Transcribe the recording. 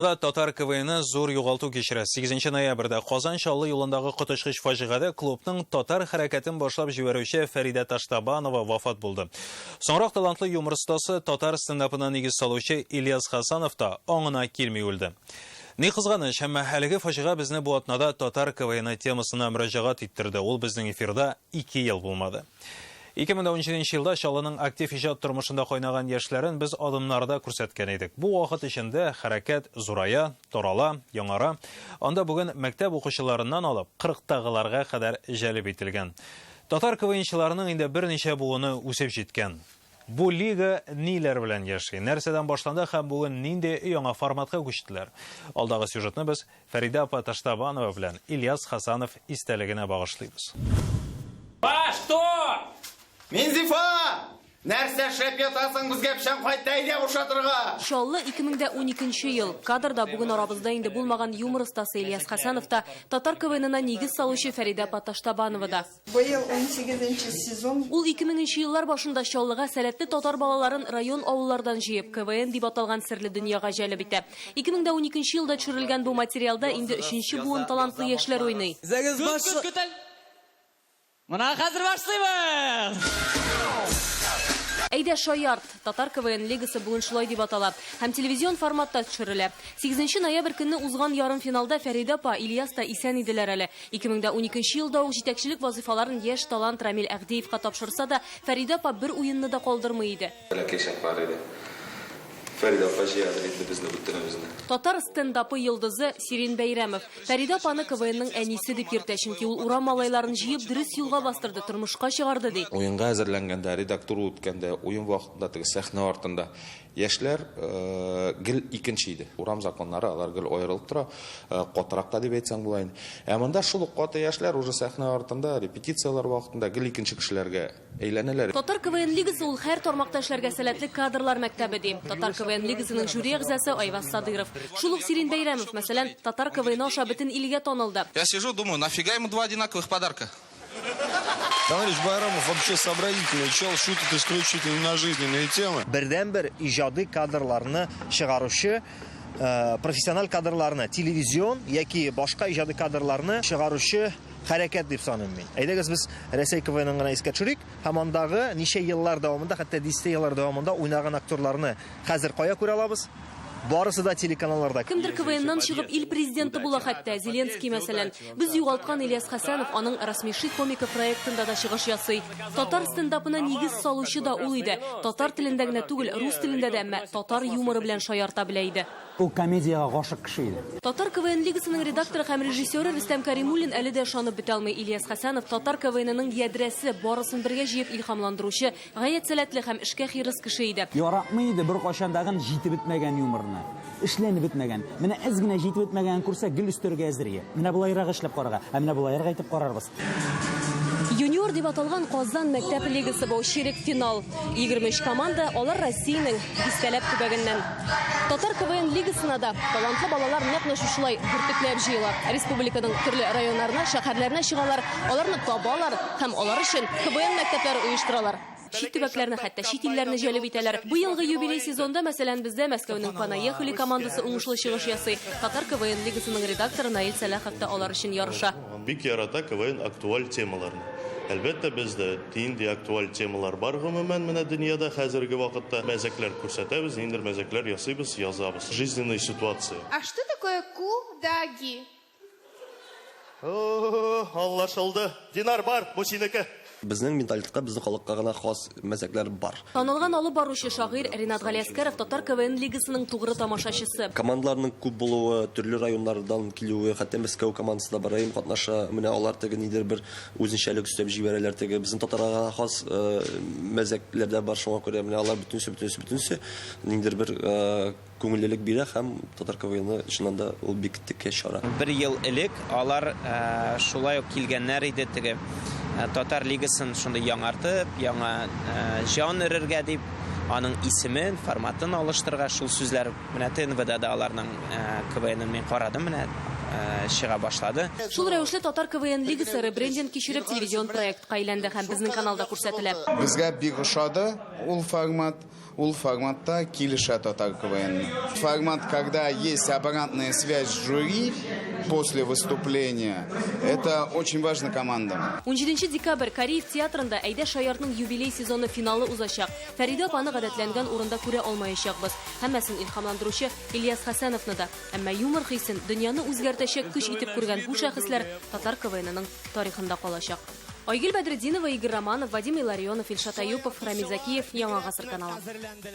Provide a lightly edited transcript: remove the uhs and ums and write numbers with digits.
Татар КВН зур югалту кечерә. 8 ноябрьдә Казан Чаллы юлындагы коточкыч фаҗигадә клубның татар хәрәкәтен башлап җибәрүче Фәридә Таштабанова вафат булды. Соңрак талантлы юмор остасы татар стендапына нигез салучы Ильяс Хасанов та аңына килми үлде. Ни кызганыч, әмма әлеге фаҗига безне бу атнада татар КВН темасына мөрәҗәгать иттерде. Ул безнең эфирда 2 ел булмады. 2017 елда Чаллының актив иҗат тормышында кайнаган яшьләрен без адымнарда күрсәткән идек. Бу вакыт эчендә хәрәкәт зурая, тарала, яңара. Анда бүген мәктәп укучыларыннан алып 40-тагыларга кадәр җәлеп ителгән. Татар КВНчыларының инде берничә буыны үсеп җиткән. Бу лига ниләр белән яши? Нәрсәдән башланды һәм бүген нинди яңа форматка күчтеләр? Алдагы сюжетны без Фәридә Таштабанова белән Ильяс Хасанов истәлегенә багышлыйбыз. Что? Минзифа! Нәрсә шәп ятасың безгә пешән кайтта әйдә ушатырга. Чаллы 2012 ел. Кадрда бүген арабызда инде булмаган юмор остасы Ильяс Хасанов та, татар КВНына нигез салучы Фәридә Таштабанова да. Быел 18-нче сезон. Ул 2000 еллар башында Чаллыга сәләтле татар балаларын район авыллардан җыеп КВН дип аталган серле дөньяга җәлеп итә. 2012 елда төшерелгән бу материалда инде 3нче буын талантлы яшьләр уйный. Мына хәзер башлыйбыз. Әйдә шаярт, татар КВН лигасы бүген шулай дип атала һәм телевизион форматта төшерелә. 8 ноябрь көнне узган ярымфиналда Фәридә апа, Ильяс та исән иделәр әле. 2012 елда ук җитәкчелек вазифаларын яшь талант Рамил Әгдиевка тапшырса да, Фәридә апа бер уенны да калдырмый иде. Татар стендапы йылдызы Сирин Бәйрәмов. Фәридә апаны КВНның әнисе дип йөртә, чөнки ул урам малайларын җыеп дөрес юлга бастырды, тормышка чыгарды ди. Уенга әзерләнгәндә, редактура үткәндә, уен вакытында теге сәхнә артында яшьләр гел икенче иде. Урам законнары алар гел аерылып тора, катырак дип әйтсәң була инде. Ә монда шул ук каты яшьләр уже сәхнә артында репетициялар вакытында гел икенче кешеләргә әйләнәләр. Татар КВН лигасы ул һәр тармакта эшләргә сәләтле кадрлар мәктәбе ди. Татар КВН лигасының жюри әгъзасы Айваз Садыров. Шул ук Сирин Бәйрәмов, мәсәлән, татар КВН аша бөтен илгә танылды. Я сижу, думаю, нафига ему два одинаковых подарка? Товарищ Байрамов вообще сообразительный чел, шутит исключительно на жизненные темы. Бердәнбер иҗади кадрларны чыгаручы, профессиональ кадрларны, телевизион яки башка иҗади кадрларны чыгаручы хәрәкәт дип саныйм мин. Әйдәгез без Рәсәй КВН-ын гына искә төшерик, һәм андагы ничә еллар дәвамында, хәтта 10 еллар дәвамында уйнаган актерларны хәзер кая күрә алабыз? Барысы да телеканалларда. Кемдер КВНнан чыгып ил президенты була хәтта, Зеленский мәсәлән. Без югалткан Ильяс Хасанов аның «Рассмеши комика» проектында да чыгыш ясый. Татар стендапына нигез салучы да ул иде. Татар телендә генә түгел, рус телендә дә, әмма татар юморы белән шаярта белә иде. Ул комедияга гашык кеше иде. Татар КВН лигасының редакторы һәм режиссеры Рөстәм Кәримуллин әле дә ышанып бетә алмый. Ильяс Хасанов татар КВНның ядрәсе, барысын бергә җыеп илһамландыручы, гаять сәләтле һәм эшкә хирыс кеше иде. Яратмый иде бер кашандагын җитеп бетмәгән юморны. Эшләнеп бетмәгән. Менә әз генә җитеп бетмәгән күрсә, гел өстәргә әзергә. Менә булайрак эшләп карарга, һәм менә булайрак әйтеп карарбыз. Юниор дип аталган Казан мәктәп лигасы бу ширек финал. 23 команда, алар Россиянең дистәләп төбәгеннән. Татар КВН лигасына да талантлы балалар нәкъ шулай бүртекләп җыела. Республиканың төрле районнарына, шәһәрләренә чыгалар, аларны табалар һәм алар өчен КВН мәктәпләре оештыралар. Чит төбәкләрне, хәтта чит илләрне җәлеп итәләр. Бу елгы юбилей сезонда, мәсәлән, бездә Мәскәүнең Панаехали командасы уңышлы чыгыш ясый. Татар КВН лигасының редакторы Наил Сәләхов та алар өчен ярыша. Бик ярата КВН актуаль темаларны. Әлбәттә бездә тинди актуаль темалар бар гомумән менә дөньяда хәзерге вакытта мәзәкләр күрсәтәбез, инде мәзәкләр ясыйбыз, язабыз. Жизненная ситуация. А что такое кудаги? Аңлашылды. Динар бар, бу синеке. Безнең менталитетка, безнең халыкка гына хас мәзәкләр бар. Танылган алып баручы шагыйрь Ринат Галиәскәров татар КВН лигасының тугры тамашачысы. Командаларның күп булуы, төрле районнардан килүе, хәтта Мәскәү командасында барайым катнаша. Менә алар теге нидер бер үзенчәлек үстәп җибәрәләр теге. Безнең татарга хас мәзәкләрдә бар, шуңа күрә менә алар бөтенсе нидер бер күңеллелек бирә һәм татар КВН чыннан да ул бик текә чара. Бер ел элек алар шулай ук килгәннәр иде теге татар лигасын шунда яңартып, яңа жанрга дип аның исемен, форматын алыштырга шул сүзләр менә ТНВда да аларның КВН-ын мин карадым, менә чыга башлады. Шул рәвешле татар КВН лигасы ребрендинг кичереп телевизион проектка әйләнде һәм безнең каналда күрсәтелә. Безгә бик ошады. ул форматта килиша татар КВН. Формат, когда есть обратная связь с жюри после выступления, это очень важно командам. 17 декабрь Кореев театрында Әйдә Шаярның юбилей сезоны финалы узачак. Фәрида апаны гадәтләнгән урында күрә алмаячакбыз. Һәммәсен илһамландыручы Ильяс Хәсәновны да. Әмма юмор хисен дөньяны үзгәртәчәк көч итеп күргән бу шәхесләр татар КВН-ның тарихында калачак. Айгөл Бәдретдинова, Игорь Романов, Вадим Илларионов, Ильшат Аюпов, Рамил Закиев, Яңа гасыр каналы.